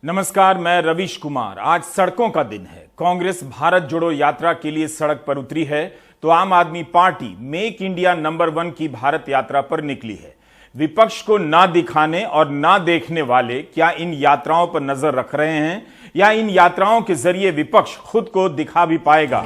नमस्कार, मैं रवीश कुमार। आज सड़कों का दिन है। कांग्रेस भारत जोड़ो यात्रा के लिए सड़क पर उतरी है तो आम आदमी पार्टी मेक इंडिया नंबर 1 की भारत यात्रा पर निकली है। विपक्ष को ना दिखाने और ना देखने वाले क्या इन यात्राओं पर नजर रख रहे हैं या इन यात्राओं के जरिए विपक्ष खुद को दिखा भी पाएगा?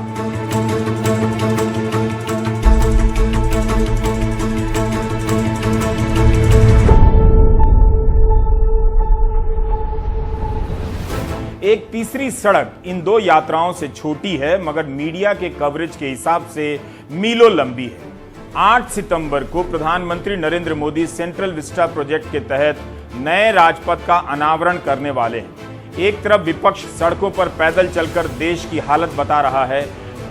एक तीसरी सड़क इन दो यात्राओं से छोटी है मगर मीडिया के कवरेज के हिसाब से मीलों लंबी है। 8 सितंबर को प्रधानमंत्री Narendra Modi central Vista project के तहत नए राजपथ का अनावरण करने वाले हैं। एक तरफ विपक्ष सड़कों पर पैदल चलकर देश की हालत बता रहा है,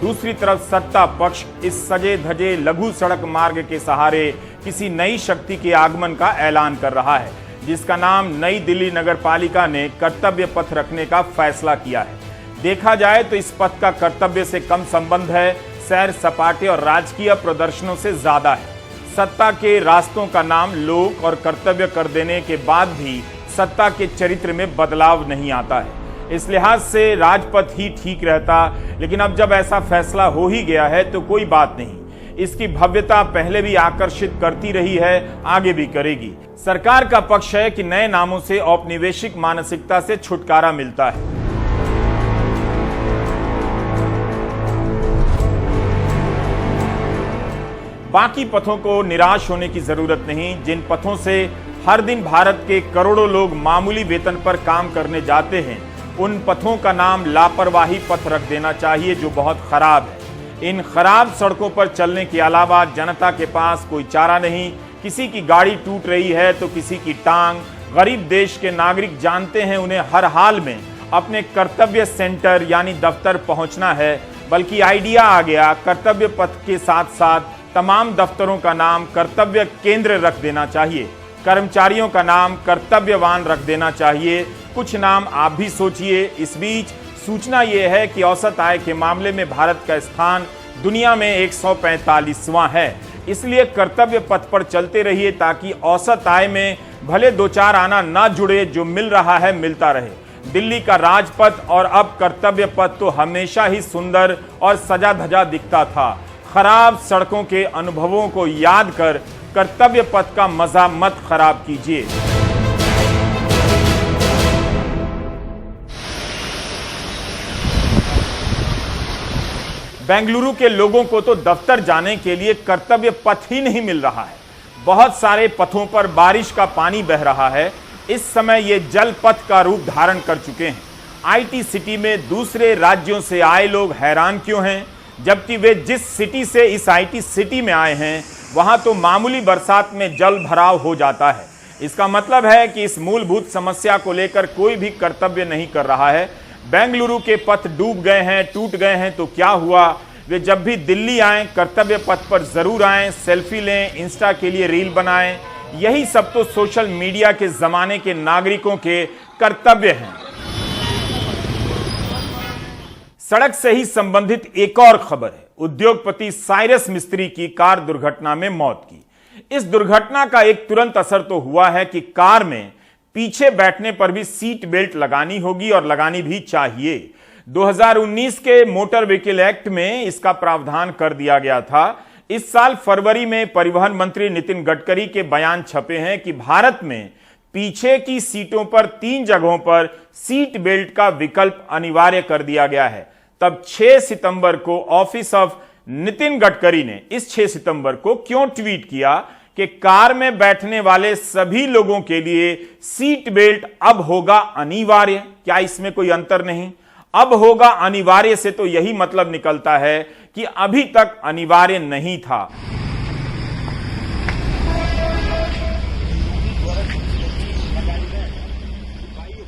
दूसरी तरफ सत्ता पक्ष इस सजे धजे लघु सड़क मार्ग के सहारे किसी नई शक्ति के आगमन का ऐलान कर रहा है, जिसका नाम नई दिल्ली नगर पालिका ने कर्तव्य पथ रखने का फैसला किया है। देखा जाए तो इस पथ का कर्तव्य से कम संबंध है, सैर सपाटे और राजकीय प्रदर्शनों से ज्यादा है। सत्ता के रास्तों का नाम लोक और कर्तव्य कर देने के बाद भी सत्ता के चरित्र में बदलाव नहीं आता है। इस लिहाज से राजपथ ही ठीक रहता, लेकिन अब जब ऐसा फैसला हो ही गया है तो कोई बात नहीं। इसकी भव्यता पहले भी आकर्षित करती रही है, आगे भी करेगी। सरकार का पक्ष है कि नए नामों से औपनिवेशिक मानसिकता से छुटकारा मिलता है। बाकी पथों को निराश होने की जरूरत नहीं। जिन पथों से हर दिन भारत के करोड़ों लोग मामूली वेतन पर काम करने जाते हैं, उन पथों का नाम लापरवाही पथ रख देना चाहिए, जो बहुत खराब है। इन खराब सड़कों पर चलने के अलावा जनता के पास कोई चारा नहीं। किसी की गाड़ी टूट रही है तो किसी की टांग। गरीब देश के नागरिक जानते हैं उन्हें हर हाल में अपने कर्तव्य सेंटर यानी दफ्तर पहुंचना है। बल्कि आइडिया आ गया, कर्तव्य पथ के साथ साथ तमाम दफ्तरों का नाम कर्तव्य केंद्र रख देना चाहिए, कर्मचारियों का नाम कर्तव्यवान रख देना चाहिए। कुछ नाम आप भी सोचिए। इस बीच सूचना यह है कि औसत आय के मामले में भारत का स्थान दुनिया में 145वां है। इसलिए कर्तव्य पथ पर चलते रहिए ताकि औसत आय में भले 2-4 आना ना जुड़े, जो मिल रहा है मिलता रहे। दिल्ली का राजपथ और अब कर्तव्य पथ तो हमेशा ही सुंदर और सजा धजा दिखता था। खराब सड़कों के अनुभवों को याद कर कर्तव्य पथ का मजा मत खराब कीजिए। बेंगलुरु के लोगों को तो दफ्तर जाने के लिए कर्तव्य पथ ही नहीं मिल रहा है। बहुत सारे पथों पर बारिश का पानी बह रहा है। इस समय ये जल पथ का रूप धारण कर चुके हैं। आईटी सिटी में दूसरे राज्यों से आए लोग हैरान क्यों हैं, जबकि वे जिस सिटी से इस आईटी सिटी में आए हैं वहां तो मामूली बरसात में जल भराव हो जाता है। इसका मतलब है कि इस मूलभूत समस्या को लेकर कोई भी कर्तव्य नहीं कर रहा है। बेंगलुरु के पथ डूब गए हैं, टूट गए हैं तो क्या हुआ? वे जब भी दिल्ली आएं कर्तव्य पथ पर जरूर आएं, सेल्फी लें, इंस्टा के लिए रील बनाएं। यही सब तो सोशल मीडिया के जमाने के नागरिकों के कर्तव्य हैं। सड़क से ही संबंधित एक और खबर है। उद्योगपति साइरस मिस्त्री की कार दुर्घटना में मौत की। इस दुर्घटना का एक तुरंत असर तो हुआ है कि कार में पीछे बैठने पर भी सीट बेल्ट लगानी होगी और लगानी भी चाहिए। 2019 के मोटर व्हीकल एक्ट में इसका प्रावधान कर दिया गया था। इस साल फरवरी में परिवहन मंत्री नितिन गडकरी के बयान छपे हैं कि भारत में पीछे की सीटों पर 3 जगहों पर सीट बेल्ट का विकल्प अनिवार्य कर दिया गया है। तब 6 सितंबर को ऑफिस ऑफ नितिन गडकरी ने इस 6 सितंबर को क्यों ट्वीट किया कि कार में बैठने वाले सभी लोगों के लिए सीट बेल्ट अब होगा अनिवार्य। क्या इसमें कोई अंतर नहीं? अब होगा अनिवार्य से तो यही मतलब निकलता है कि अभी तक अनिवार्य नहीं था।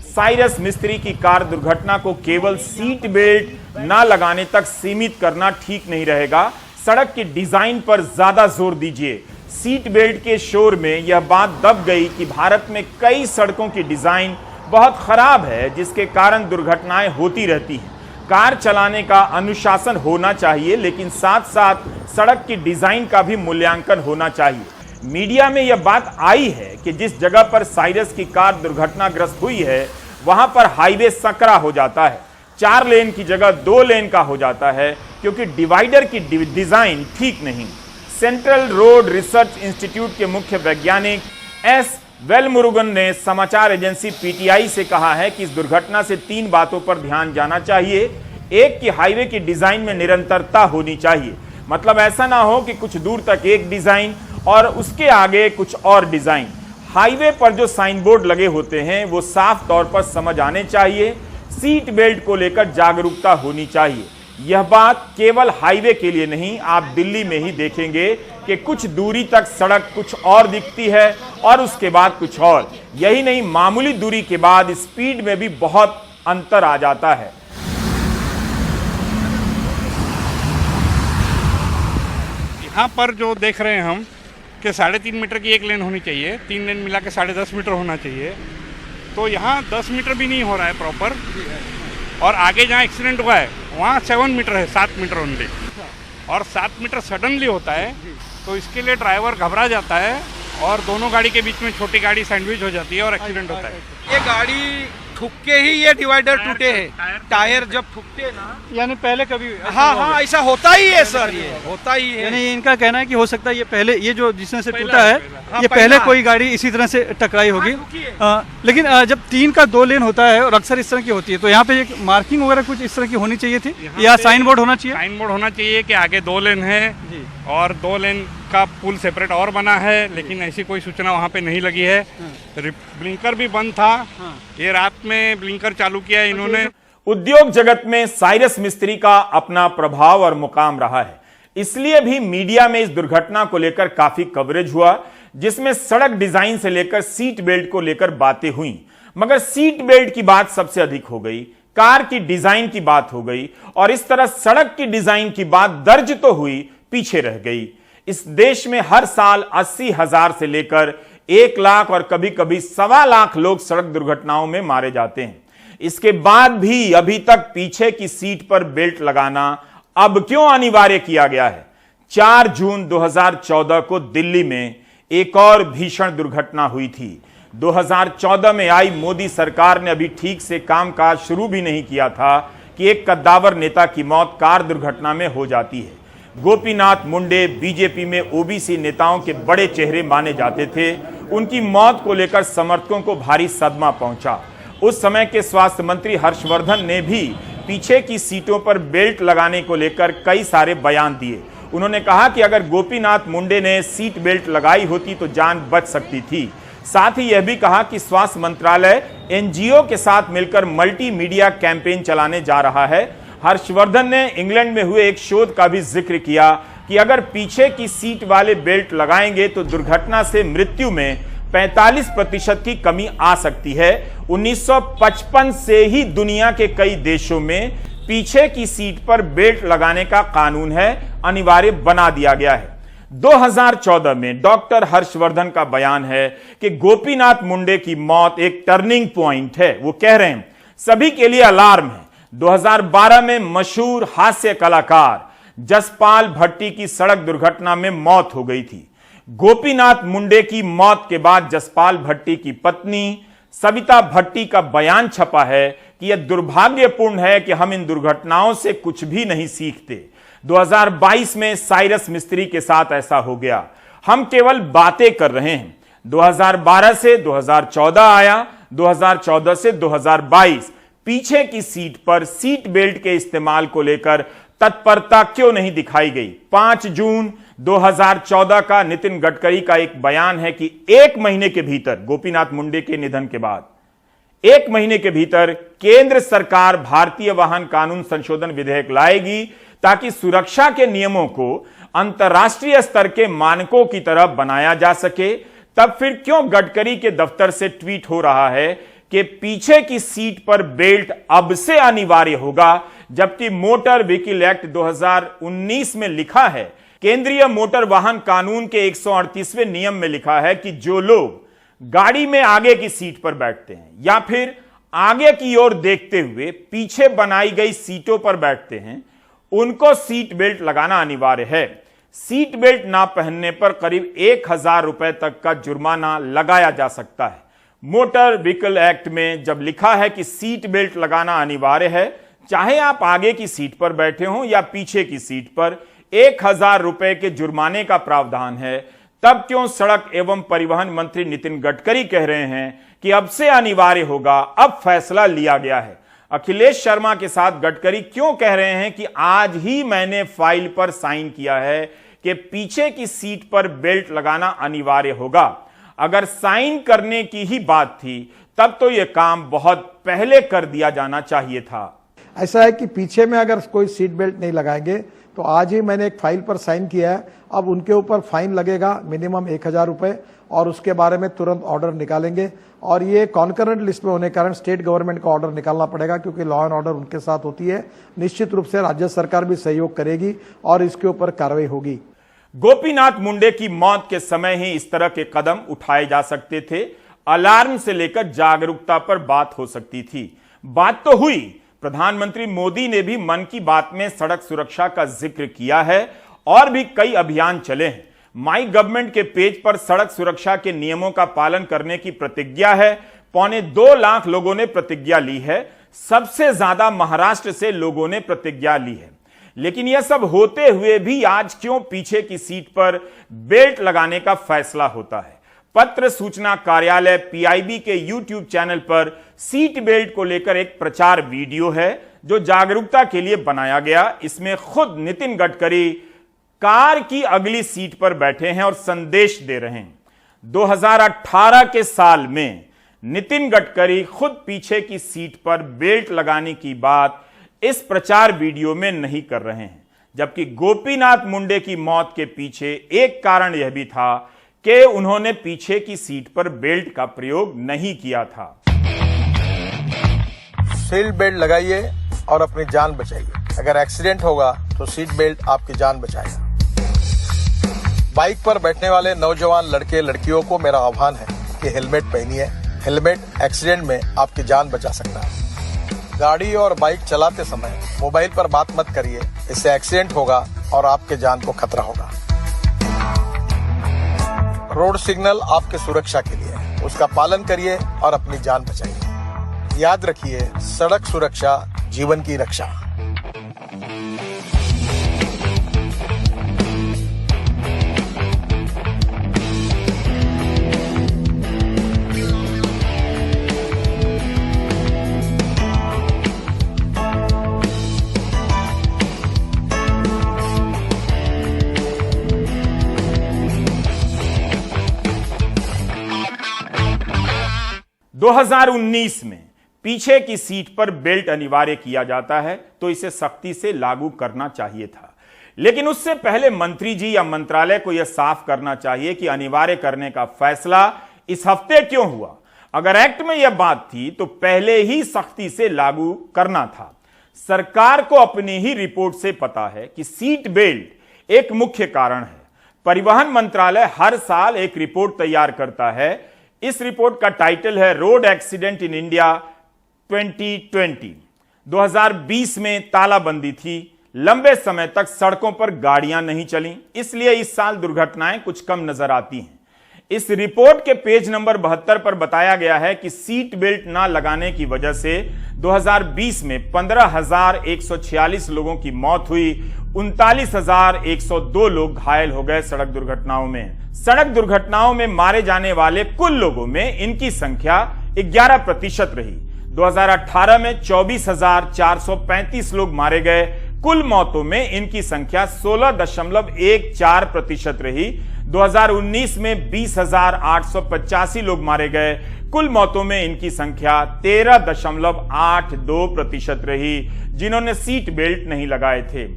साइरस मिस्त्री की कार दुर्घटना को केवल सीट बेल्ट ना लगाने तक सीमित करना ठीक नहीं रहेगा। सड़क की डिजाइन पर ज्यादा जोर दीजिए। सीट बेल्ट के शोर में यह बात दब गई कि भारत में कई सड़कों की डिजाइन बहुत खराब है, जिसके कारण दुर्घटनाएं होती रहती हैं। कार चलाने का अनुशासन होना चाहिए, लेकिन साथ साथ सड़क की डिजाइन का भी मूल्यांकन होना चाहिए। मीडिया में यह बात आई है कि जिस जगह पर साइरस की कार दुर्घटनाग्रस्त हुई है वहां पर हाईवे सकरा हो जाता है, 4 लेन की जगह 2 लेन का हो जाता है क्योंकि डिवाइडर की डिजाइन ठीक नहीं। सेंट्रल रोड रिसर्च इंस्टीट्यूट के मुख्य वैज्ञानिक एस वेलमुरुगन ने समाचार एजेंसी पीटीआई से कहा है कि इस दुर्घटना से 3 बातों पर ध्यान जाना चाहिए। एक कि हाईवे की डिजाइन में निरंतरता होनी चाहिए, मतलब ऐसा ना हो कि कुछ दूर तक एक डिजाइन और उसके आगे कुछ और डिजाइन। हाईवे पर जो साइन बोर्ड लगे होते हैं वो साफ तौर पर समझ आने चाहिए। सीट बेल्ट को लेकर जागरूकता होनी चाहिए। यह बात केवल हाईवे के लिए नहीं, आप दिल्ली में ही देखेंगे कि कुछ दूरी तक सड़क कुछ और दिखती है और उसके बाद कुछ और। यही नहीं, मामूली दूरी के बाद स्पीड में भी बहुत अंतर आ जाता है। यहाँ पर जो देख रहे हैं हम कि 3.5 मीटर की एक लेन होनी चाहिए, 3 लेन मिला के 10.5 मीटर होना चाहिए, तो यहाँ 10 मीटर भी नहीं हो रहा है प्रॉपर। और आगे जहाँ एक्सीडेंट हुआ है वहाँ 7 मीटर है, 7 मीटर ओनली, और 7 मीटर सडनली होता है, तो इसके लिए ड्राइवर घबरा जाता है और दोनों गाड़ी के बीच में छोटी गाड़ी सैंडविच हो जाती है और एक्सीडेंट होता है। ये गाड़ी ठुक के ही ये डिवाइडर टूटे हैं। टायर जब ठुकते ना, यानी पहले कभी हाँ ऐसा होता ही है सर, ये होता ही है। यानी इनका कहना है कि हो सकता है ये पहले, ये जो जिसने से टूटा है हाँ, ये पहले कोई गाड़ी इसी तरह से टकराई होगी। लेकिन जब 3 का 2 लेन होता है और अक्सर इस तरह की होती है, तो यहाँ पे एक मार्किंग वगैरह कुछ इस तरह की होनी चाहिए थी या साइन बोर्ड होना चाहिए? साइन बोर्ड होना चाहिए कि आगे 2 लेन है और 2 लेन का पुल सेपरेट और बना है, लेकिन ऐसी कोई सूचना वहाँ पे नहीं लगी है। ब्लिंकर भी बंद था, ये रात में ब्लिंकर चालू किया इन्होंने। उद्योग जगत में साइरस मिस्त्री का अपना प्रभाव और मुकाम रहा है, इसलिए भी मीडिया में इस दुर्घटना को लेकर काफी कवरेज हुआ, जिसमें सड़क डिजाइन से लेकर सीट बेल्ट को लेकर बातें हुई। मगर सीट बेल्ट की बात सबसे अधिक हो गई, कार की डिजाइन की बात हो गई, और इस तरह सड़क की डिजाइन की बात दर्ज तो हुई, पीछे रह गई। इस देश में हर साल 80,000 से लेकर 1 लाख और कभी कभी 1.25 लाख लोग सड़क दुर्घटनाओं में मारे जाते हैं। इसके बाद भी अभी तक पीछे की सीट पर बेल्ट लगाना अब क्यों अनिवार्य किया गया है? 4 जून 2014 को दिल्ली में एक और भीषण दुर्घटना हुई थी। 2014 में आई मोदी सरकार ने अभी ठीक से कामकाज शुरू भी नहीं किया था कि एक कद्दावर नेता की मौत कार दुर्घटना में हो जाती है। गोपीनाथ मुंडे बीजेपी में ओबीसी नेताओं के बड़े चेहरे माने जाते थे। उनकी मौत को लेकर समर्थकों को भारी सदमा पहुंचा। उस समय के स्वास्थ्य मंत्री हर्षवर्धन ने भी पीछे की सीटों पर बेल्ट लगाने को लेकर कई सारे बयान दिए। उन्होंने कहा कि अगर गोपीनाथ मुंडे ने सीट बेल्ट लगाई होती तो जान बच सकती थी। साथ ही यह भी कहा कि स्वास्थ्य मंत्रालय एनजीओ के साथ मिलकर मल्टी मीडिया कैंपेन चलाने जा रहा है। हर्षवर्धन ने इंग्लैंड में हुए एक शोध का भी जिक्र किया कि अगर पीछे की सीट वाले बेल्ट लगाएंगे तो दुर्घटना से मृत्यु में 45% की कमी आ सकती है। 1955 से ही दुनिया के कई देशों में पीछे की सीट पर बेल्ट लगाने का कानून है, अनिवार्य बना दिया गया है। 2014 में डॉक्टर हर्षवर्धन का बयान है कि गोपीनाथ मुंडे की मौत एक टर्निंग पॉइंट है। वो कह रहे हैं सभी के लिए अलार्म है। 2012 में मशहूर हास्य कलाकार जसपाल भट्टी की सड़क दुर्घटना में मौत हो गई थी। गोपीनाथ मुंडे की मौत के बाद जसपाल भट्टी की पत्नी सविता भट्टी का बयान छपा है कि यह दुर्भाग्यपूर्ण है कि हम इन दुर्घटनाओं से कुछ भी नहीं सीखते। 2022 में साइरस मिस्त्री के साथ ऐसा हो गया। हम केवल बातें कर रहे हैं। 2012 से 2014 आया, 2014 से 2022 पीछे की सीट पर सीट बेल्ट के इस्तेमाल को लेकर तत्परता क्यों नहीं दिखाई गई? 5 जून 2014 का नितिन गडकरी का एक बयान है कि 1 महीने के भीतर, गोपीनाथ मुंडे के निधन के बाद 1 महीने के भीतर केंद्र सरकार भारतीय वाहन कानून संशोधन विधेयक लाएगी ताकि सुरक्षा के नियमों को अंतर्राष्ट्रीय स्तर के मानकों की तरह बनाया जा सके। तब फिर क्यों गडकरी के दफ्तर से ट्वीट हो रहा है कि पीछे की सीट पर बेल्ट अब से अनिवार्य होगा, जबकि मोटर व्हीकल एक्ट 2019 में लिखा है, केंद्रीय मोटर वाहन कानून के 138वें नियम में लिखा है कि जो लोग गाड़ी में आगे की सीट पर बैठते हैं या फिर आगे की ओर देखते हुए पीछे बनाई गई सीटों पर बैठते हैं, उनको सीट बेल्ट लगाना अनिवार्य है। सीट बेल्ट ना पहनने पर करीब 1,000 रुपए तक का जुर्माना लगाया जा सकता है। मोटर व्हीकल एक्ट में जब लिखा है कि सीट बेल्ट लगाना अनिवार्य है, चाहे आप आगे की सीट पर बैठे हों या पीछे की सीट पर, 1000 रुपए के जुर्माने का प्रावधान है, तब क्यों सड़क एवं परिवहन मंत्री नितिन गडकरी कह रहे हैं कि अब से अनिवार्य होगा, अब फैसला लिया गया है? अखिलेश शर्मा के साथ गडकरी क्यों कह रहे हैं कि आज ही मैंने फाइल पर साइन किया है कि पीछे की सीट पर बेल्ट लगाना अनिवार्य होगा? अगर साइन करने की ही बात थी तब तो यह काम बहुत पहले कर दिया जाना चाहिए था। ऐसा है कि पीछे में अगर कोई सीट बेल्ट नहीं लगाएंगे तो आज ही मैंने एक फाइल पर साइन किया है, अब उनके ऊपर फाइन लगेगा मिनिमम 1000 रुपए और उसके बारे में तुरंत ऑर्डर निकालेंगे। और ये कॉन्करेंट लिस्ट में होने के कारण स्टेट गवर्नमेंट का ऑर्डर निकालना पड़ेगा, क्योंकि लॉ एंड ऑर्डर उनके साथ होती है। निश्चित रूप से राज्य सरकार भी सहयोग करेगी और इसके ऊपर कार्रवाई होगी। गोपीनाथ मुंडे की मौत के समय ही इस तरह के कदम उठाए जा सकते थे। अलार्म से लेकर जागरूकता पर बात हो सकती थी। बात तो हुई, प्रधानमंत्री मोदी ने भी मन की बात में सड़क सुरक्षा का जिक्र किया है और भी कई अभियान चले हैं। माई गवर्नमेंट के पेज पर सड़क सुरक्षा के नियमों का पालन करने की प्रतिज्ञा है। 2.25 लाख लोगों ने प्रतिज्ञा ली है। सबसे ज्यादा महाराष्ट्र से लोगों ने प्रतिज्ञा ली है। लेकिन यह सब होते हुए भी आज क्यों पीछे की सीट पर बेल्ट लगाने का फैसला होता है? पत्र सूचना कार्यालय पीआईबी के यूट्यूब चैनल पर सीट बेल्ट को लेकर एक प्रचार वीडियो है जो जागरूकता के लिए बनाया गया। इसमें खुद नितिन गडकरी कार की अगली सीट पर बैठे हैं और संदेश दे रहे हैं। 2018 के साल में नितिन गडकरी खुद पीछे की सीट पर बेल्ट लगाने की बात इस प्रचार वीडियो में नहीं कर रहे हैं, जबकि गोपीनाथ मुंडे की मौत के पीछे एक कारण यह भी था कि उन्होंने पीछे की सीट पर बेल्ट का प्रयोग नहीं किया था। सीट बेल्ट लगाइए और अपनी जान बचाइए। अगर एक्सीडेंट होगा तो सीट बेल्ट आपकी जान बचाएगा। बाइक पर बैठने वाले नौजवान लड़के लड़कियों को मेरा आह्वान है कि हेलमेट पहनिए। हेलमेट एक्सीडेंट में आपकी जान बचा सकता है। गाड़ी और बाइक चलाते समय मोबाइल पर बात मत करिए, इससे एक्सीडेंट होगा और आपके जान को खतरा होगा। रोड सिग्नल आपके सुरक्षा के लिए है, उसका पालन करिए और अपनी जान बचाइए। याद रखिए, सड़क सुरक्षा जीवन की रक्षा। दो 2019 में पीछे की सीट पर बेल्ट अनिवार्य किया जाता है तो इसे सख्ती से लागू करना चाहिए था। लेकिन उससे पहले मंत्री जी या मंत्रालय को यह साफ करना चाहिए कि अनिवार्य करने का फैसला इस हफ्ते क्यों हुआ। अगर एक्ट में यह बात थी तो पहले ही सख्ती से लागू करना था। सरकार को अपनी ही रिपोर्ट से पता है कि सीट बेल्ट एक मुख्य कारण है। परिवहन मंत्रालय हर साल एक रिपोर्ट तैयार करता है। इस रिपोर्ट का टाइटल है रोड एक्सीडेंट इन इंडिया 2020। 2020 में तालाबंदी थी, लंबे समय तक सड़कों पर गाड़ियां नहीं चलीं, इसलिए इस साल दुर्घटनाएं कुछ कम नजर आती हैं। इस रिपोर्ट के पेज नंबर 72 पर बताया गया है कि सीट बेल्ट ना लगाने की वजह से 2020 में 15,146 लोगों की मौत हुई, 39,102 लोग घायल हो गए सड़क दुर्घटनाओं में। सड़क दुर्घटनाओं में मारे जाने वाले कुल लोगों में इनकी संख्या 11% रही। 2018 में 24,435 लोग मारे गए। कुल मौतों में इनकी संख्या 16.14% रही। 2019 में 20,885 लोग मारे गए। कुल मौतों में इनकी संख्या 13.82% रही जिन्होंने सीट बेल्ट नहीं लगाए थे।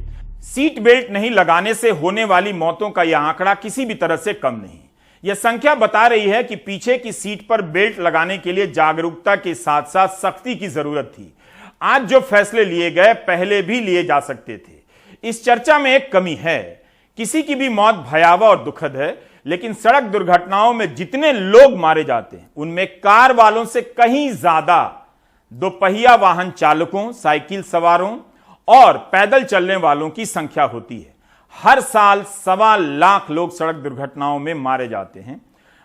सीट बेल्ट नहीं लगाने से होने वाली मौतों का यह आंकड़ा किसी भी तरह से कम नहीं। यह संख्या बता रही है कि पीछे की सीट पर बेल्ट लगाने के लिए जागरूकता के साथ साथ सख्ती की जरूरत थी। आज जो फैसले लिए गए पहले भी लिए जा सकते थे। इस चर्चा में एक कमी है। किसी की भी मौत भयावह और दुखद है, लेकिन सड़क दुर्घटनाओं में जितने लोग मारे जाते हैं उनमें कार वालों से कहीं ज्यादा दोपहिया वाहन चालकों, साइकिल सवारों और पैदल चलने वालों की संख्या होती है। हर साल 1.25 लाख लोग सड़क दुर्घटनाओं में मारे जाते हैं,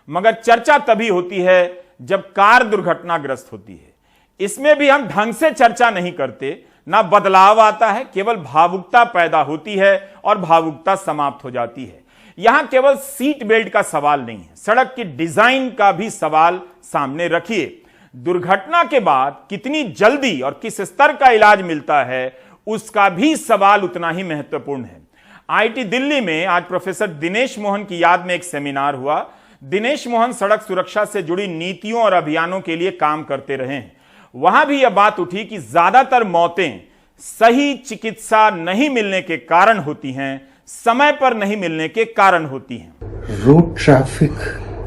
मगर चर्चा तभी होती है जब कार दुर्घटनाग्रस्त होती है। इसमें भी हम ढंग से चर्चा नहीं करते, ना बदलाव आता है, केवल भावुकता पैदा होती है और भावुकता समाप्त हो जाती है। यहां केवल सीट बेल्ट का सवाल नहीं है, सड़क की डिजाइन का भी सवाल सामने रखिए। दुर्घटना के बाद कितनी जल्दी और किस स्तर का इलाज मिलता है, उसका भी सवाल उतना ही महत्वपूर्ण है। आईआईटी दिल्ली में आज प्रोफेसर दिनेश मोहन की याद में एक सेमिनार हुआ। दिनेश मोहन सड़क सुरक्षा से जुड़ी नीतियों और अभियानों के लिए काम करते रहे हैं। वहां भी यह बात उठी कि ज्यादातर मौतें सही चिकित्सा नहीं मिलने के कारण होती हैं, समय पर नहीं मिलने के कारण होती हैं। रोड ट्रैफिक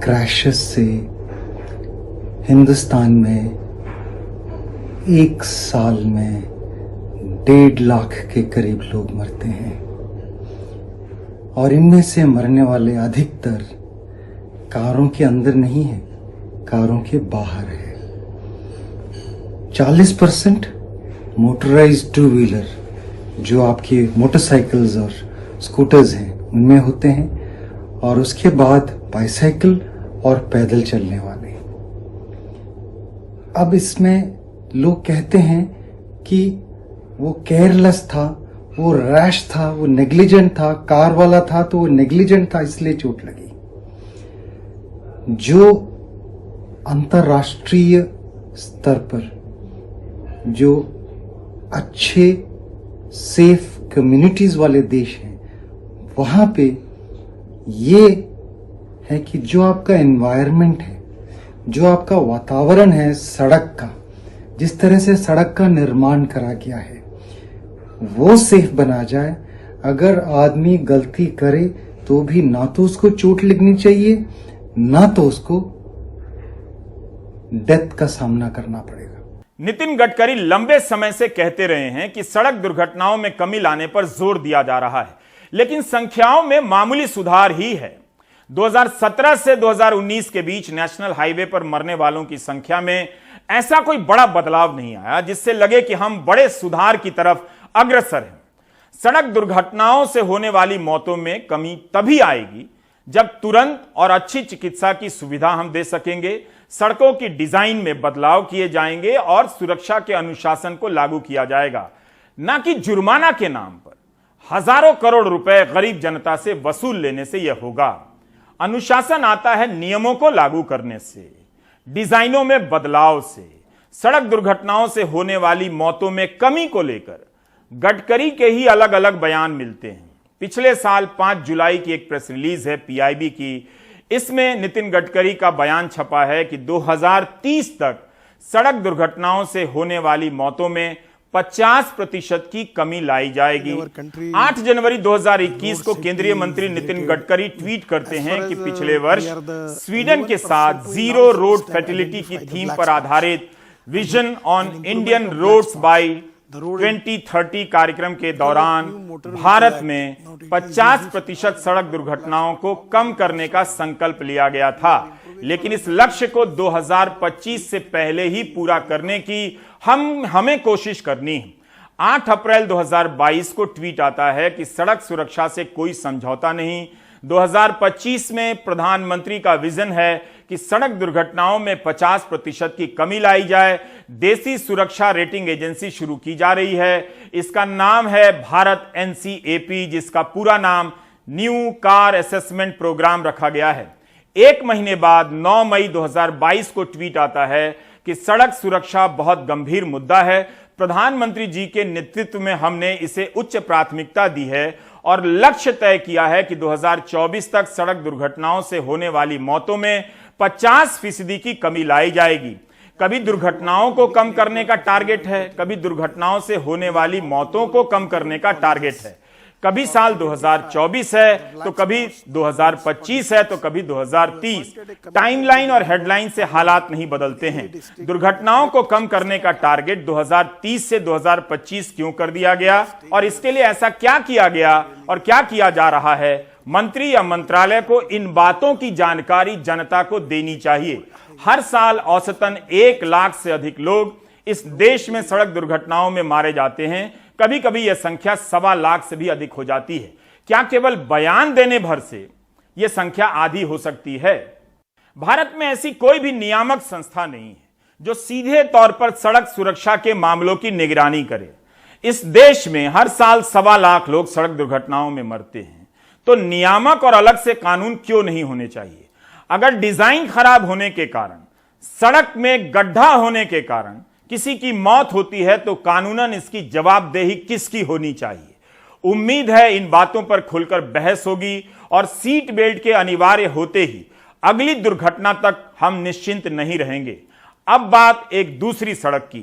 क्रैशेस से हिंदुस्तान में एक साल में 1.5 लाख के करीब लोग मरते हैं और इनमें से मरने वाले अधिकतर कारों के अंदर नहीं है, कारों के बाहर है। 40% मोटराइज्ड टू व्हीलर, जो आपके मोटरसाइकिल्स और स्कूटर्स हैं, उनमें होते हैं, और उसके बाद बाइसाइकिल और पैदल चलने वाले। अब इसमें लोग कहते हैं कि वो केयरलेस था, वो रैश था, वो नेग्लिजेंट था, कार वाला था तो वो नेग्लिजेंट था इसलिए चोट लगी। जो अंतर्राष्ट्रीय स्तर पर जो अच्छे सेफ कम्युनिटीज वाले देश हैं, वहां पे ये है कि जो आपका एनवायरनमेंट है, जो आपका वातावरण है सड़क का, जिस तरह से सड़क का निर्माण करा गया है, वो सेफ बना जाए। अगर आदमी गलती करे तो भी ना तो उसको चोट लगनी चाहिए, ना तो उसको डेथ का सामना करना पड़ेगा। नितिन गडकरी लंबे समय से कहते रहे हैं कि सड़क दुर्घटनाओं में कमी लाने पर जोर दिया जा रहा है, लेकिन संख्याओं में मामूली सुधार ही है। 2017 से 2019 के बीच नेशनल हाईवे पर मरने वालों की संख्या में ऐसा कोई बड़ा बदलाव नहीं आया जिससे लगे कि हम बड़े सुधार की तरफ अग्रसर हैं। सड़क दुर्घटनाओं से होने वाली मौतों में कमी तभी आएगी जब तुरंत और अच्छी चिकित्सा की सुविधा हम दे सकेंगे, सड़कों की डिजाइन में बदलाव किए जाएंगे और सुरक्षा के अनुशासन को लागू किया जाएगा, ना कि जुर्माना के नाम पर हजारों करोड़ रुपए गरीब जनता से वसूल लेने से यह होगा। अनुशासन आता है नियमों को लागू करने से, डिजाइनों में बदलाव से। सड़क दुर्घटनाओं से होने वाली मौतों में कमी को लेकर गडकरी के ही अलग अलग बयान मिलते हैं। पिछले साल 5 जुलाई की एक प्रेस रिलीज है पीआईबी की, इसमें नितिन गडकरी का बयान छपा है कि 2030 तक सड़क दुर्घटनाओं से होने वाली मौतों में 50% की कमी लाई जाएगी। 8 जनवरी 2021 को केंद्रीय मंत्री नितिन गडकरी ट्वीट करते हैं कि पिछले वर्ष स्वीडन के साथ जीरो रोड फैटिलिटी की थीम पर आधारित vision on Indian roads by 2030 कार्यक्रम के दौरान भारत में 50% सड़क दुर्घटनाओं को कम करने का संकल्प लिया गया था, लेकिन इस लक्ष्य को 2025 से पहले ही पूरा करने की हमें कोशिश करनी है। 8 अप्रैल 2022 को ट्वीट आता है कि सड़क सुरक्षा से कोई समझौता नहीं। 2025 में प्रधानमंत्री का विजन है कि सड़क दुर्घटनाओं में 50% की कमी लाई जाए। देसी सुरक्षा रेटिंग एजेंसी शुरू की जा रही है, इसका नाम है भारत NCAP, जिसका पूरा नाम न्यू कार असेसमेंट प्रोग्राम रखा गया है। 1 महीने बाद 9 मई 2022 को ट्वीट आता है कि सड़क सुरक्षा बहुत गंभीर मुद्दा है, प्रधानमंत्री जी के नेतृत्व में हमने इसे उच्च प्राथमिकता दी है और लक्ष्य तय किया है कि 2024 तक सड़क दुर्घटनाओं से होने वाली मौतों में 50% की कमी लाई जाएगी। कभी दुर्घटनाओं को कम करने का टारगेट है, कभी दुर्घटनाओं से होने वाली मौतों को कम करने का टारगेट है। कभी साल 2024 है तो कभी 2025 है तो कभी 2030। टाइमलाइन और हेडलाइन से हालात नहीं बदलते हैं। दुर्घटनाओं को कम करने का टारगेट 2030 से 2025 क्यों कर दिया गया और इसके लिए ऐसा क्या किया गया और क्या किया जा रहा है? मंत्री या मंत्रालय को इन बातों की जानकारी जनता को देनी चाहिए। हर साल औसतन 1 लाख से अधिक लोग इस देश में सड़क दुर्घटनाओं में मारे जाते हैं। कभी कभी यह संख्या 1.25 लाख से भी अधिक हो जाती है। क्या केवल बयान देने भर से यह संख्या आधी हो सकती है? भारत में ऐसी कोई भी नियामक संस्था नहीं है जो सीधे तौर पर सड़क सुरक्षा के मामलों की निगरानी करे। इस देश में हर साल 1.25 लाख लोग सड़क दुर्घटनाओं में मरते हैं, तो नियामक और अलग से कानून क्यों नहीं होने चाहिए? अगर डिजाइन खराब होने के कारण, सड़क में गड्ढा होने के कारण किसी की मौत होती है तो कानूनन इसकी जवाबदेही किसकी होनी चाहिए? उम्मीद है इन बातों पर खुलकर बहस होगी और सीट बेल्ट के अनिवार्य होते ही अगली दुर्घटना तक हम निश्चिंत नहीं रहेंगे। अब बात एक दूसरी सड़क की,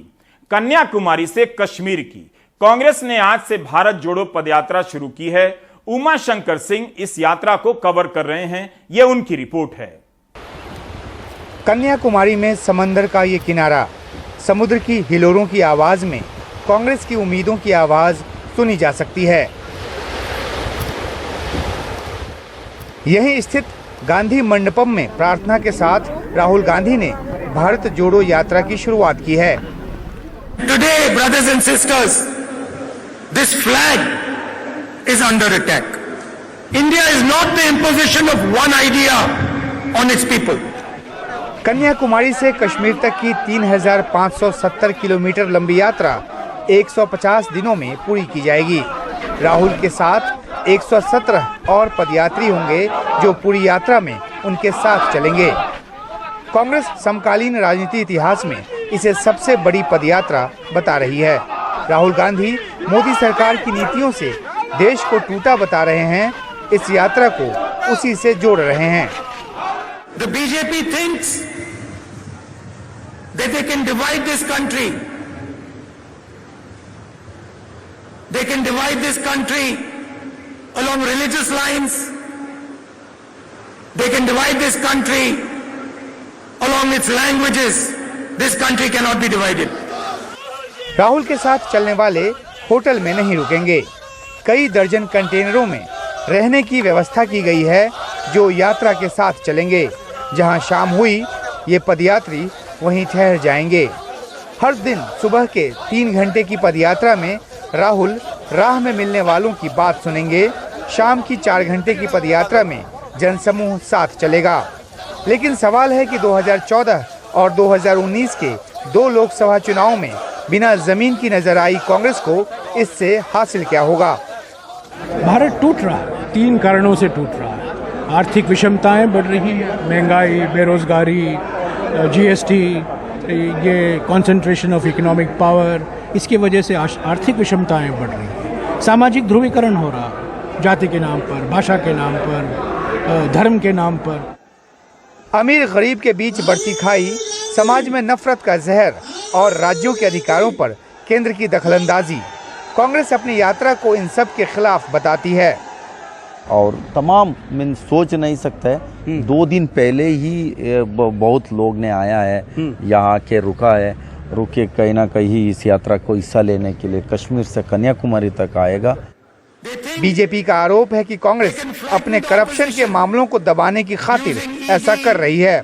कन्याकुमारी से कश्मीर की। कांग्रेस ने आज से भारत जोड़ो पदयात्रा शुरू की है। उमा शंकर सिंह इस यात्रा को कवर कर रहे हैं, यह उनकी रिपोर्ट है। कन्याकुमारी में समंदर का ये किनारा, समुद्र की हिलोरों की आवाज में कांग्रेस की उम्मीदों की आवाज सुनी जा सकती है। यहीं स्थित गांधी मंडपम में प्रार्थना के साथ राहुल गांधी ने भारत जोड़ो यात्रा की शुरुआत की है। Today, brothers and sisters, this flag is under attack. India is not the imposition of one idea on its people. Kanyakumari से कश्मीर तक की 3,570 किलोमीटर लंबी यात्रा 150 दिनों में पूरी की जाएगी। राहुल के साथ 117 और पदयात्री होंगे जो पूरी यात्रा में उनके साथ चलेंगे। कांग्रेस समकालीन राजनीति इतिहास में इसे सबसे बड़ी पदयात्रा बता रही है। राहुल गांधी मोदी सरकार की नीतियों से देश को टूटा बता रहे हैं, इस यात्रा को उसी से जोड़ रहे हैं। The BJP thinks that they can divide this country. They can divide this country along religious lines. They can divide this country along its languages. This country cannot be divided. Rahul के साथ चलने वाले होटल में नहीं रुकेंगे। कई दर्जन कंटेनरों में रहने की व्यवस्था की गई है जो यात्रा के साथ चलेंगे। जहां शाम हुई ये पदयात्री वहीं ठहर जाएंगे। हर दिन सुबह के 3 घंटे की पदयात्रा में राहुल राह में मिलने वालों की बात सुनेंगे। शाम की 4 घंटे की पदयात्रा में जनसमूह साथ चलेगा। लेकिन सवाल है कि 2014 और 2019 के 2 लोकसभा चुनाव में बिना जमीन की नजर आई कांग्रेस को इससे हासिल क्या होगा? भारत टूट रहा है, 3 कारणों से टूट रहा है। आर्थिक विषमताएं बढ़ रही है, महंगाई, बेरोजगारी, जीएसटी, ये कंसंट्रेशन ऑफ इकोनॉमिक पावर, इसकी वजह से आर्थिक विषमताएं बढ़ रही हैं। सामाजिक ध्रुवीकरण हो रहा है, जाति के नाम पर, भाषा के नाम पर, धर्म के नाम पर। अमीर गरीब के बीच बढ़ती खाई, समाज में नफरत का जहर और राज्यों के अधिकारों पर केंद्र की दखलंदाजी, कांग्रेस अपनी यात्रा को इन सब के खिलाफ बताती है। और तमाम मैं सोच नहीं सकता है, 2 दिन पहले ही बहुत लोग ने आया है, यहाँ के रुके कहीं ना कहीं इस यात्रा को हिस्सा लेने के लिए कश्मीर से कन्याकुमारी तक आएगा। बीजेपी का आरोप है कि कांग्रेस अपने करप्शन के मामलों को दबाने की खातिर ऐसा कर रही है।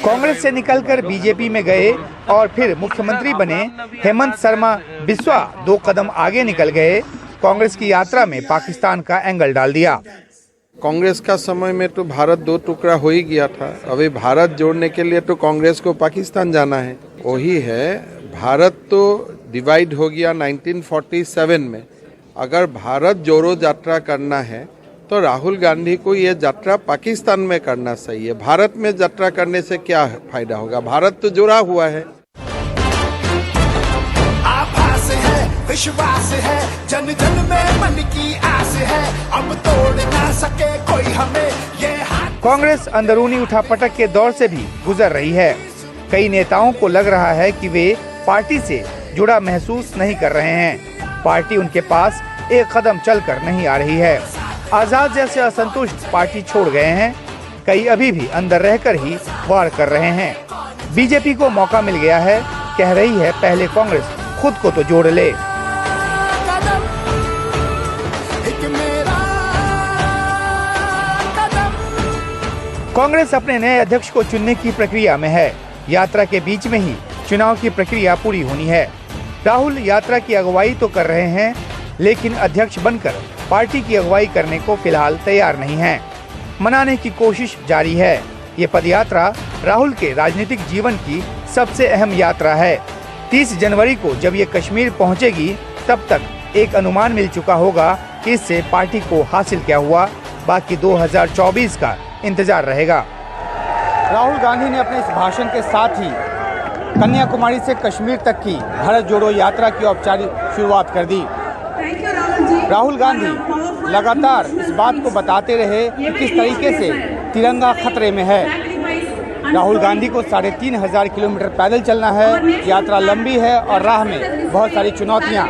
कांग्रेस से निकलकर बीजेपी में गए और फिर मुख्यमंत्री बने हेमंत शर्मा बिस्वा 2 कदम आगे निकल गए। कांग्रेस की यात्रा में पाकिस्तान का एंगल डाल दिया। कांग्रेस का समय में तो भारत 2 टुकड़ा हो ही गया था। अभी भारत जोड़ने के लिए तो कांग्रेस को पाकिस्तान जाना है। वही है, भारत तो डिवाइड हो गया 1947 में। अगर भारत जोड़ो यात्रा करना है तो राहुल गांधी को ये यात्रा पाकिस्तान में करना सही है। भारत में यात्रा करने से क्या फायदा होगा? भारत तो जुड़ा हुआ है। आभास है, विश्वास है, जन जन में मन की आस है, अब तोड़ ना सके कोई हमें ये हाथ। कांग्रेस अंदरूनी उठापटक के दौर से भी गुजर रही है। कई नेताओं को लग रहा है कि वे पार्टी से जुड़ा महसूस नहीं कर रहे हैं। पार्टी उनके पास एक कदम चलकर नहीं आ रही है। आजाद जैसे असंतुष्ट पार्टी छोड़ गए हैं। कई अभी भी अंदर रहकर ही वार कर रहे हैं। बीजेपी को मौका मिल गया है, कह रही है पहले कांग्रेस खुद को तो जोड़ ले। कांग्रेस अपने नए अध्यक्ष को चुनने की प्रक्रिया में है। यात्रा के बीच में ही चुनाव की प्रक्रिया पूरी होनी है। राहुल यात्रा की अगुवाई तो कर रहे हैं, लेकिन अध्यक्ष बनकर पार्टी की अगुवाई करने को फिलहाल तैयार नहीं है। मनाने की कोशिश जारी है। ये पदयात्रा राहुल के राजनीतिक जीवन की सबसे अहम यात्रा है। 30 जनवरी को जब ये कश्मीर पहुंचेगी तब तक एक अनुमान मिल चुका होगा कि इससे पार्टी को हासिल क्या हुआ। बाकी 2024 का इंतजार रहेगा। राहुल गांधी ने अपने इस भाषण के साथ ही कन्याकुमारी से कश्मीर तक की भारत जोड़ो यात्रा की औपचारिक शुरुआत कर दी। राहुल गांधी लगातार इस बात को बताते रहे कि किस तरीके से तिरंगा खतरे में है। राहुल गांधी को 3,500 किलोमीटर पैदल चलना है। यात्रा लंबी है और राह में बहुत सारी चुनौतियां।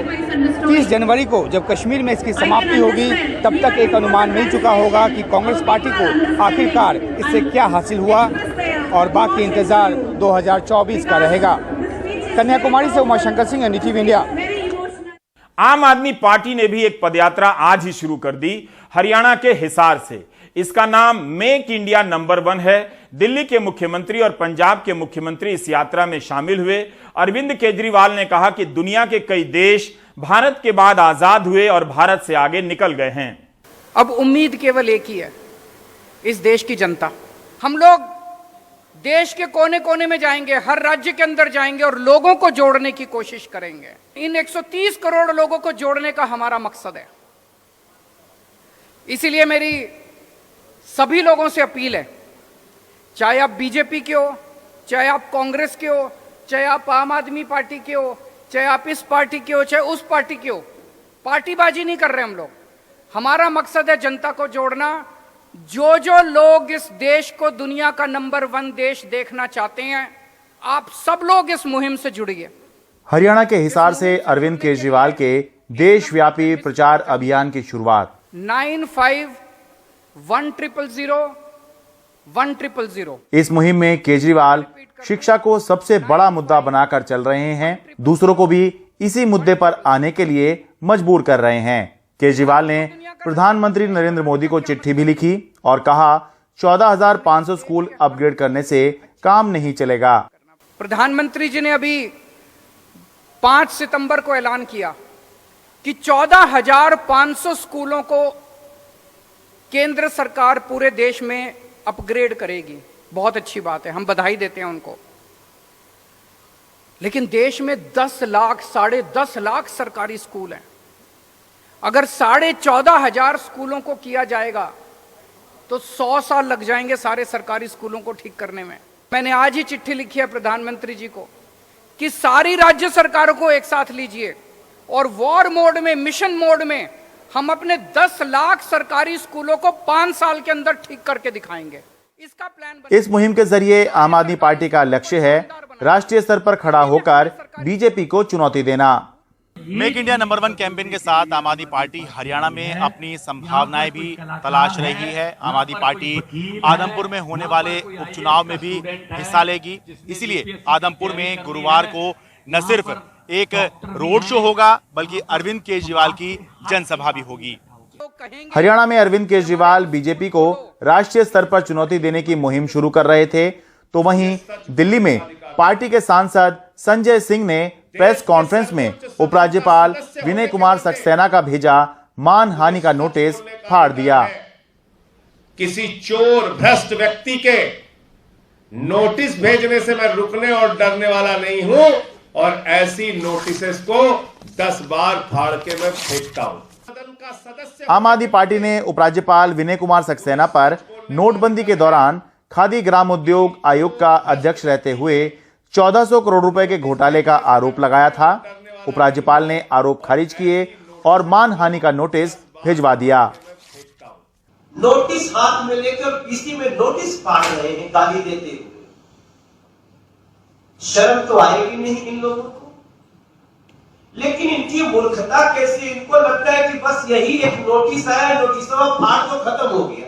30 जनवरी को जब कश्मीर में इसकी समाप्ति होगी तब तक एक अनुमान मिल चुका होगा कि कांग्रेस पार्टी को आखिरकार इससे क्या हासिल हुआ और बाकी इंतजार 2024 का रहेगा। कन्याकुमारी से उमाशंकर सिंह, एनडीटीवी इंडिया। आम आदमी पार्टी ने भी एक पदयात्रा आज ही शुरू कर दी हरियाणा के हिसार से। इसका नाम मेक इंडिया नंबर 1 है। दिल्ली के मुख्यमंत्री और पंजाब के मुख्यमंत्री इस यात्रा में शामिल हुए। अरविंद केजरीवाल ने कहा कि दुनिया के कई देश भारत के बाद आजाद हुए और भारत से आगे निकल गए हैं। अब उम्मीद केवल एक ही है, इस देश की जनता। हम लोग देश के कोने कोने में जाएंगे, हर राज्य के अंदर जाएंगे और लोगों को जोड़ने की कोशिश करेंगे। इन 130 करोड़ लोगों को जोड़ने का हमारा मकसद है। इसीलिए मेरी सभी लोगों से अपील है, चाहे आप बीजेपी के हो, चाहे आप कांग्रेस के हो, चाहे आप आम आदमी पार्टी के हो, चाहे आप इस पार्टी के हो, चाहे उस पार्टी के हो, पार्टीबाजी नहीं कर रहे हम लोग। हमारा मकसद है जनता को जोड़ना। जो लोग इस देश को दुनिया का नंबर 1 देश देखना चाहते हैं, आप सब लोग इस मुहिम से जुड़िए। हरियाणा के हिसार से अरविंद केजरीवाल के देशव्यापी प्रचार अभियान की शुरुआत। 95-100-100। इस मुहिम में केजरीवाल शिक्षा को सबसे बड़ा मुद्दा बनाकर चल रहे हैं। दूसरों को भी इसी मुद्दे पर आने के लिए मजबूर कर रहे हैं। केजरीवाल ने प्रधानमंत्री नरेंद्र मोदी को चिट्ठी भी लिखी और कहा 14,500 स्कूल अपग्रेड करने से काम नहीं चलेगा। प्रधानमंत्री जी ने अभी 5 सितंबर को ऐलान किया कि 14,500 स्कूलों को केंद्र सरकार पूरे देश में अपग्रेड करेगी। बहुत अच्छी बात है, हम बधाई देते हैं उनको। लेकिन देश में 10 लाख 10.5 लाख सरकारी स्कूल हैं। अगर 14,500 स्कूलों को किया जाएगा तो 100 साल लग जाएंगे सारे सरकारी स्कूलों को ठीक करने में। मैंने आज ही चिट्ठी लिखी है प्रधानमंत्री जी को कि सारी राज्य सरकारों को एक साथ लीजिए और वॉर मोड में, मिशन मोड में हम अपने 10 लाख सरकारी स्कूलों को 5 साल के अंदर ठीक करके दिखाएंगे। इसका प्लान इस मुहिम के जरिए आम आदमी पार्टी का लक्ष्य है राष्ट्रीय स्तर पर खड़ा होकर बीजेपी को चुनौती देना। मेक इंडिया नंबर 1 कैंपेन के साथ आम आदमी पार्टी हरियाणा में अपनी संभावनाएं भी तलाश रही है। आम आदमी पार्टी आदमपुर में होने वाले उपचुनाव में भी हिस्सा लेगी। इसीलिए आदमपुर में गुरुवार को न सिर्फ एक रोड शो होगा बल्कि अरविंद केजरीवाल की जनसभा भी होगी। हरियाणा में अरविंद केजरीवाल बीजेपी को राष्ट्रीय स्तर पर चुनौती देने की मुहिम शुरू कर रहे थे, तो वहीं दिल्ली में पार्टी के सांसद संजय सिंह ने प्रेस कॉन्फ्रेंस में उपराज्यपाल विनय कुमार सक्सेना का भेजा मानहानि का नोटिस फाड़ दिया। किसी चोर भ्रष्ट व्यक्ति के नोटिस भेजने से मैं रुकने और डरने वाला नहीं हूं और ऐसी नोटिसेस को 10 बार फाड़ के मैं फेंकता हूं। आम आदमी पार्टी ने उपराज्यपाल विनय कुमार सक्सेना पर नोटबंदी के दौरान खादी ग्राम उद्योग आयोग का अध्यक्ष रहते हुए 1400 करोड़ रुपए के घोटाले का आरोप लगाया था। उपराज्यपाल ने आरोप खारिज किए और मानहानि का नोटिस भिजवा दिया। नोटिस हाथ में लेकर पीसी में नोटिस फाड़ रहे हैं गाली देते हुए। शर्म तो आएगी नहीं इन लोगों को। लेकिन इनकी मूर्खता कैसी, इनको लगता है कि बस यही एक नोटिस आया, नोटिस फाड़ तो खत्म हो गया।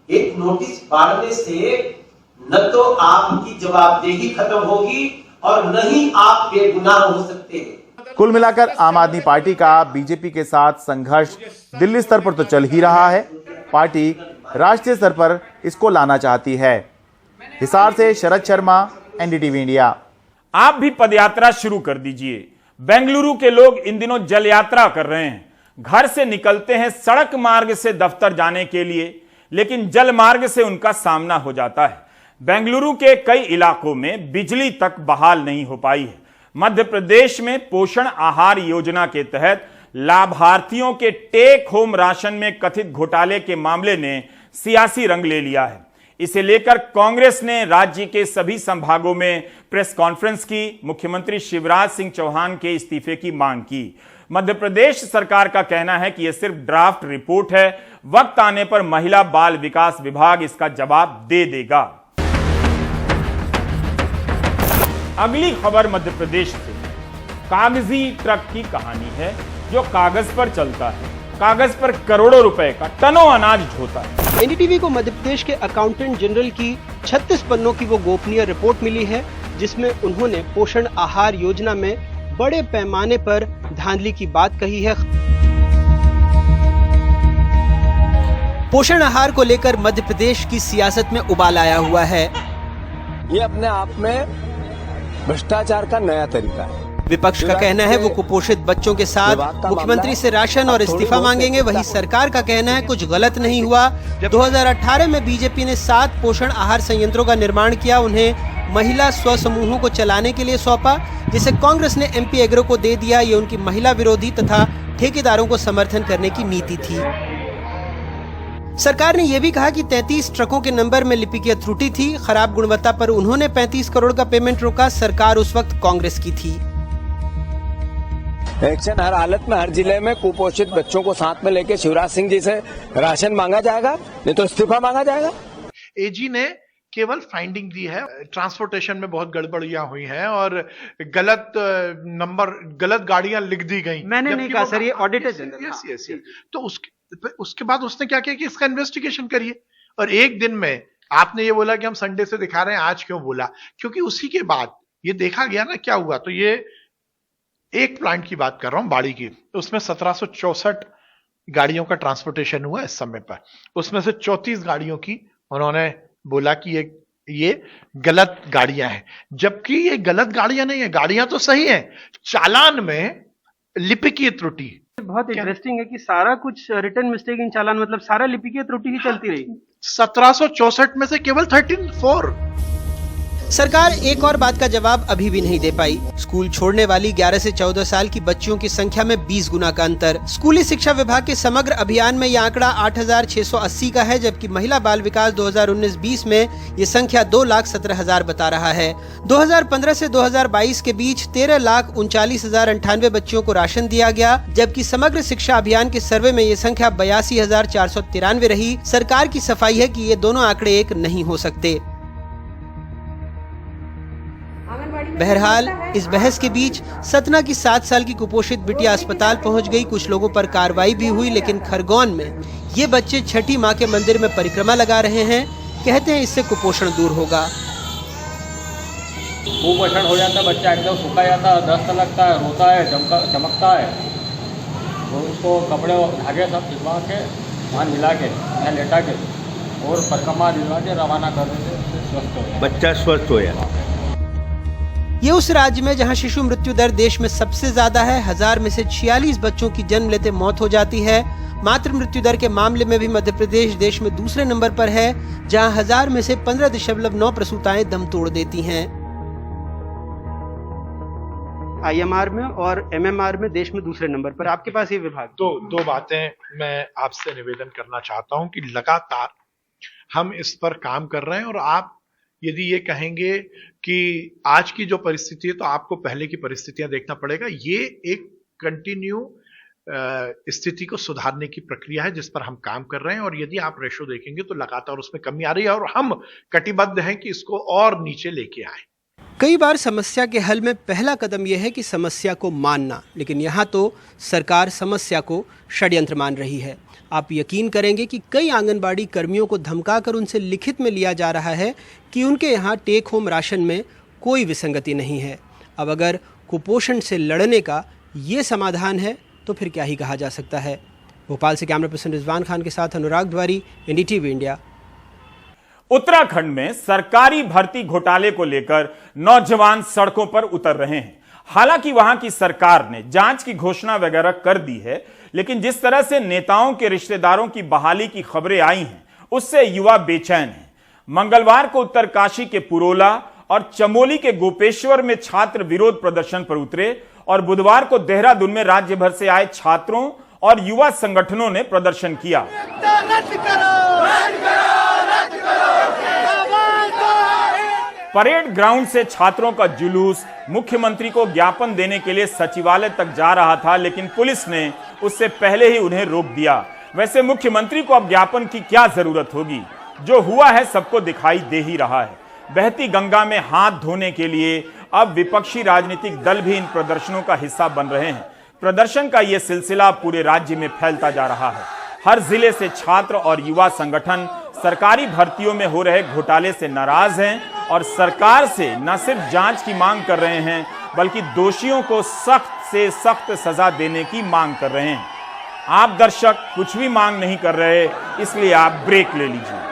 एक नोटिस फाड़ने से न तो आपकी जवाबदेही खत्म होगी और न ही आप बेगुनाह हो सकते हैं। कुल मिलाकर आम आदमी पार्टी का बीजेपी के साथ संघर्ष दिल्ली स्तर पर तो चल ही रहा है, पार्टी राष्ट्रीय स्तर पर इसको लाना चाहती है। हिसार से शरद शर्मा, एनडीटीवी इंडिया। आप भी पदयात्रा शुरू कर दीजिए। बेंगलुरु के लोग इन दिनों जल यात्रा कर रहे हैं। घर से निकलते हैं सड़क मार्ग से दफ्तर जाने के लिए, लेकिन जल मार्ग से उनका सामना हो जाता है। बेंगलुरु के कई इलाकों में बिजली तक बहाल नहीं हो पाई है। मध्य प्रदेश में पोषण आहार योजना के तहत लाभार्थियों के टेक होम राशन में कथित घोटाले के मामले ने सियासी रंग ले लिया है। इसे लेकर कांग्रेस ने राज्य के सभी संभागों में प्रेस कॉन्फ्रेंस की, मुख्यमंत्री शिवराज सिंह चौहान के इस्तीफे की मांग की। मध्य प्रदेश सरकार का कहना है कि यह सिर्फ ड्राफ्ट रिपोर्ट है, वक्त आने पर महिला बाल विकास विभाग इसका जवाब दे देगा। अगली खबर मध्य प्रदेश से। कागजी ट्रक की कहानी है जो कागज पर चलता है, कागज पर करोड़ों रुपए का टनों अनाज ढोता है। एनडीटीवी को मध्य प्रदेश के अकाउंटेंट जनरल की 36 पन्नों की वो गोपनीय रिपोर्ट मिली है, जिसमें उन्होंने पोषण आहार योजना में बड़े पैमाने पर धांधली की बात कही है। पोषण आहार को लेकर मध्य प्रदेश की सियासत में उबाल आया हुआ है। ये अपने आप में भ्रष्टाचार का नया तरीका है। विपक्ष का कहना है वो कुपोषित बच्चों के साथ मुख्यमंत्री से राशन और इस्तीफा मांगेंगे। वहीं सरकार का कहना है कुछ गलत नहीं हुआ। 2018 में बीजेपी ने 7 पोषण आहार संयंत्रों का निर्माण किया, उन्हें महिला स्व समूहों को चलाने के लिए सौंपा, जिसे कांग्रेस ने एमपी एग्रो को दे दिया। ये उनकी महिला विरोधी तथा ठेकेदारों को समर्थन करने की नीति थी। सरकार ने यह भी कहा कि 33 ट्रकों के नंबर में लिपिकीय त्रुटि थी। खराब गुणवत्ता पर उन्होंने 35 करोड़ का पेमेंट रोका। सरकार उस वक्त कांग्रेस की थी। एक्शन हर हालत में हर जिले में कुपोषित बच्चों को साथ में लेके शिवराज सिंह जी से राशन मांगा जाएगा, नहीं तो इस्तीफा मांगा जाएगा। एजी ने केवल फाइंडिंग दी है, ट्रांसपोर्टेशन में बहुत गड़बड़ियां हुई हैं और गलत नंबर, गलत गाड़ियां लिख दी गई। मैंने नहीं कहा सर, ये ऑडिटर जनरल। यस। तो उसके बाद उसने क्या किया कि इसका इन्वेस्टिगेशन करिए। और एक दिन में आपने ये बोला कि हम संडे से दिखा रहे हैं, आज क्यों बोला? क्योंकि उसी के बाद ये देखा गया ना क्या हुआ। तो ये एक प्लांट की बात कर रहा हूं, बाड़ी की, उसमें 1764 गाड़ियों का ट्रांसपोर्टेशन हुआ इस समय पर। उसमें से 34 गाड़ियों की उन्होंने बोला कि ये गलत गाड़ियां हैं, जबकि ये गलत गाड़ियां नहीं है, गाड़ियां तो सही हैं, चालान में लिपिकीय त्रुटि। बहुत इंटरेस्टिंग है कि सारा कुछ रिटर्न मिस्टेक इन चालान, मतलब सारा लिपिकीय त्रुटि ही चलती रही। 1764 में से केवल 13-4। सरकार एक और बात का जवाब अभी भी नहीं दे पाई। स्कूल छोड़ने वाली 11 से 14 साल की बच्चियों की संख्या में 20 गुना का अंतर। स्कूली शिक्षा विभाग के समग्र अभियान में यह आंकड़ा 8680 का है, जबकि महिला बाल विकास 2019-20 में ये संख्या 2,17,000 बता रहा है। 2015 से 2022 के बीच 13,39,098 बच्चियों को राशन दिया गया, जबकि समग्र शिक्षा अभियान के सर्वे में ये संख्या 82,493 रही। सरकार की सफाई है कि ये दोनों आंकड़े एक नहीं हो सकते। बहरहाल इस बहस के बीच सतना की 7 साल की कुपोषित बिटिया अस्पताल पहुंच गई। कुछ लोगों पर कार्रवाई भी हुई, लेकिन खरगोन में ये बच्चे छठी माँ के मंदिर में परिक्रमा लगा रहे हैं। कहते हैं इससे कुपोषण दूर होगा। कुपोषण हो जाता है, बच्चा एकदम सूखा जाता है, दस्त लगता है, रोता है, चमकता है, और उसको कपड़े धागे सब भिजवा के वहाँ मिला के यहाँ लेटा के और परिक्रमा दिलवा के रवाना कर देते, स्वस्थ हो, बच्चा स्वस्थ हो जाए। ये उस राज्य में जहां शिशु मृत्यु दर देश में सबसे ज्यादा है। 1000 में से 46 बच्चों की जन्म लेते मौत हो जाती है। मातृ मृत्यु दर के मामले में भी मध्य प्रदेश देश में दूसरे नंबर पर है, जहां 1000 में से 15.9 प्रसूताएं दम तोड़ देती हैं। IMR में और MMR में देश में दूसरे नंबर पर। आपके पास ये विभाग। तो 2 बातें मैं आपसे निवेदन करना चाहता हूं कि लगातार हम इस पर काम कर रहे हैं, और आप यदि ये कहेंगे कि आज की जो परिस्थिति है तो आपको पहले की परिस्थितियां देखना पड़ेगा। ये एक कंटिन्यू स्थिति को सुधारने की प्रक्रिया है जिस पर हम काम कर रहे हैं, और यदि आप रेशो देखेंगे तो लगातार उसमें कमी आ रही है, और हम कटिबद्ध हैं कि इसको और नीचे लेके आए। कई बार समस्या के हल में पहला कदम यह है कि समस्या को मानना, लेकिन यहाँ तो सरकार समस्या को षड्यंत्र मान रही है। आप यकीन करेंगे कि कई आंगनबाड़ी कर्मियों को धमकाकर उनसे लिखित में लिया जा रहा है कि उनके यहाँ टेक होम राशन में कोई विसंगति नहीं है। अब अगर कुपोषण से लड़ने का ये समाधान है तो फिर क्या ही कहा जा सकता है। भोपाल से कैमरा पर्सन रिजवान खान के साथ अनुराग द्वारी, एनडीटीवी इंडिया। उत्तराखंड में सरकारी भर्ती घोटाले को लेकर नौजवान सड़कों पर उतर रहे हैं। हालांकि वहां की सरकार ने जांच की घोषणा वगैरह कर दी है, लेकिन जिस तरह से नेताओं के रिश्तेदारों की बहाली की खबरें आई हैं, उससे युवा बेचैन हैं। मंगलवार को उत्तरकाशी के पुरोला और चमोली के गोपेश्वर में छात्र विरोध प्रदर्शन पर उतरे और बुधवार को देहरादून में राज्य भर से आए छात्रों और युवा संगठनों ने प्रदर्शन किया। परेड ग्राउंड से छात्रों का जुलूस मुख्यमंत्री को ज्ञापन देने के लिए सचिवालय तक जा रहा था, लेकिन पुलिस ने उससे पहले ही उन्हें रोक दिया। वैसे मुख्यमंत्री को अब ज्ञापन की क्या जरूरत होगी? जो हुआ है सबको दिखाई दे ही रहा है। बहती गंगा में हाथ धोने के लिए अब विपक्षी राजनीतिक दल भी इन प्रदर्शनों का हिस्सा बन रहे हैं। प्रदर्शन का यह सिलसिला पूरे राज्य में फैलता जा रहा है। हर जिले से छात्र और युवा संगठन सरकारी भर्तियों में हो रहे घोटाले से नाराज हैं और सरकार से न सिर्फ जांच की मांग कर रहे हैं, बल्कि दोषियों को सख्त से सख्त सजा देने की मांग कर रहे हैं। आप दर्शक कुछ भी मांग नहीं कर रहे, इसलिए आप ब्रेक ले लीजिए।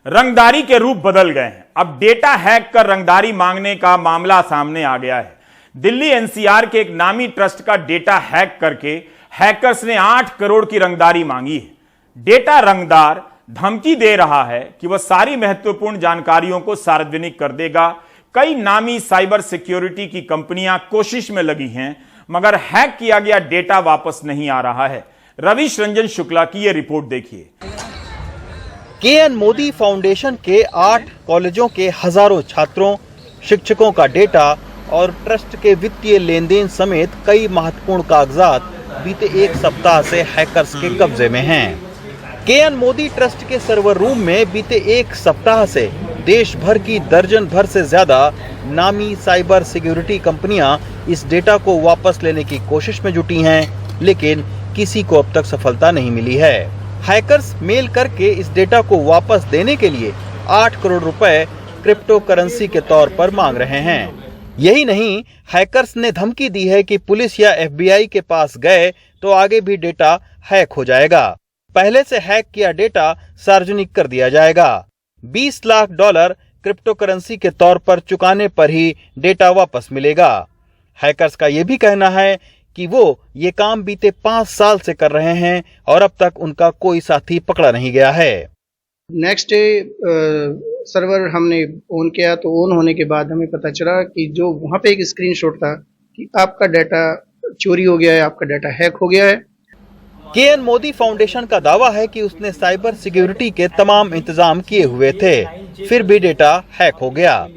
रंगदारी के रूप बदल गए हैं। अब डेटा हैक कर रंगदारी मांगने का मामला सामने आ गया है। दिल्ली एनसीआर के एक नामी ट्रस्ट का डेटा हैक करके हैकर्स ने 8 करोड़ की रंगदारी मांगी है। डेटा रंगदार धमकी दे रहा है कि वह सारी महत्वपूर्ण जानकारियों को सार्वजनिक कर देगा। कई नामी साइबर सिक्योरिटी की कंपनियां कोशिश में लगी हैं, मगर हैक किया गया डेटा वापस नहीं आ रहा है। रविश रंजन शुक्ला की यह रिपोर्ट देखिए। केएन मोदी फाउंडेशन के 8 कॉलेजों के हजारों छात्रों, शिक्षकों का डेटा और ट्रस्ट के वित्तीय लेन देन समेत कई महत्वपूर्ण कागजात बीते एक सप्ताह से हैकर्स के कब्जे में हैं। केएन मोदी ट्रस्ट के सर्वर रूम में बीते एक सप्ताह से देश भर की दर्जन भर से ज्यादा नामी साइबर सिक्योरिटी कंपनियां इस डेटा को वापस लेने की कोशिश में जुटी हैं, लेकिन किसी को अब तक सफलता नहीं मिली है। हैकर्स मेल करके इस डेटा को वापस देने के लिए 8 करोड़ रुपए क्रिप्टो करेंसी के तौर पर मांग रहे हैं। यही नहीं, हैकर्स ने धमकी दी है कि पुलिस या एफबीआई के पास गए तो आगे भी डेटा हैक हो जाएगा। पहले से हैक किया डेटा सार्वजनिक कर दिया जाएगा। $20 लाख क्रिप्टो करेंसी के तौर पर चुकाने पर ही डेटा वापस मिलेगा। हैकर्स का यह भी कहना है कि वो ये काम बीते 5 साल से कर रहे हैं और अब तक उनका कोई साथी पकड़ा नहीं गया है। नेक्स्ट डे सर्वर हमने ऑन किया तो ऑन होने के बाद हमें पता चला कि जो वहां पे एक स्क्रीनशॉट था कि आपका डाटा चोरी हो गया है, आपका डाटा हैक हो गया है। केएन मोदी फाउंडेशन का दावा है कि उसने साइबर सिक्योरिटी के तमाम इंतजाम किए हुए थे, फिर भी डेटा हैक हो गया।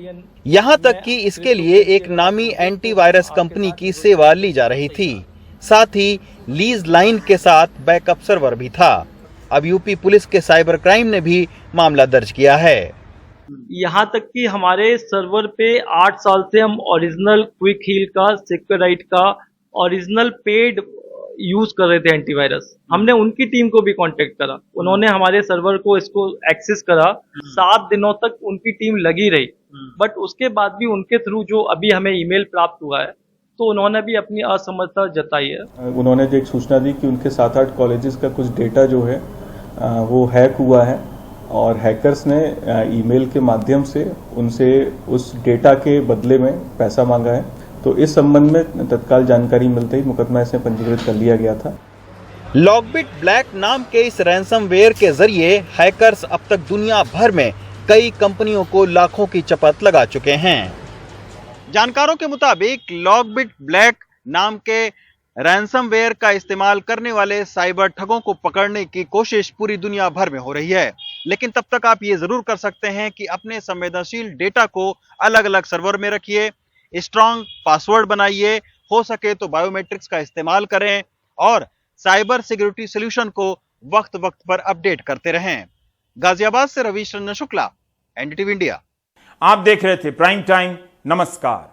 यहाँ तक कि इसके लिए एक नामी एंटीवायरस कंपनी की सेवा ली जा रही थी। साथ ही लीज लाइन के साथ बैकअप सर्वर भी था। अब यूपी पुलिस के साइबर क्राइम ने भी मामला दर्ज किया है। यहाँ तक कि हमारे सर्वर पे 8 साल से हम ओरिजिनल क्विक हील का, सिक्योराइट का ओरिजिनल पेड यूज कर रहे थे एंटीवायरस। हमने उनकी टीम को भी कांटेक्ट करा, उन्होंने हमारे सर्वर को इसको एक्सेस करा। 7 दिनों तक उनकी टीम लगी रही, बट उसके बाद भी उनके थ्रू जो अभी हमें ईमेल प्राप्त हुआ है तो उन्होंने भी अपनी असमर्थता जताई है। उन्होंने जो एक सूचना दी कि उनके 7-8 कॉलेजेस का कुछ डेटा जो है वो हैक हुआ है और हैकर्स ने ईमेल के माध्यम से उनसे उस डेटा के बदले में पैसा मांगा है। तो इस संबंध में तत्काल जानकारी मिलते ही मुकदमा इसमें पंजीकृत कर लिया गया था। लॉकबिट ब्लैक नाम के इस रैंसमवेयर के जरिए हैकर्स अब तक दुनिया भर में कई कंपनियों को लाखों की चपत लगा चुके हैं। जानकारों के मुताबिक लॉकबिट ब्लैक नाम के रैंसमवेयर का इस्तेमाल करने वाले साइबर ठगों को पकड़ने की कोशिश पूरी दुनिया भर में हो रही है, लेकिन तब तक आप ये जरूर कर सकते हैं कि अपने संवेदनशील डेटा को अलग अलग सर्वर में रखिए, स्ट्रॉन्ग पासवर्ड बनाइए, हो सके तो बायोमेट्रिक्स का इस्तेमाल करें और साइबर सिक्योरिटी सॉल्यूशन को वक्त वक्त पर अपडेट करते रहें। गाजियाबाद से रविश रंजन शुक्ला, एनडीटीवी इंडिया। आप देख रहे थे प्राइम टाइम। नमस्कार।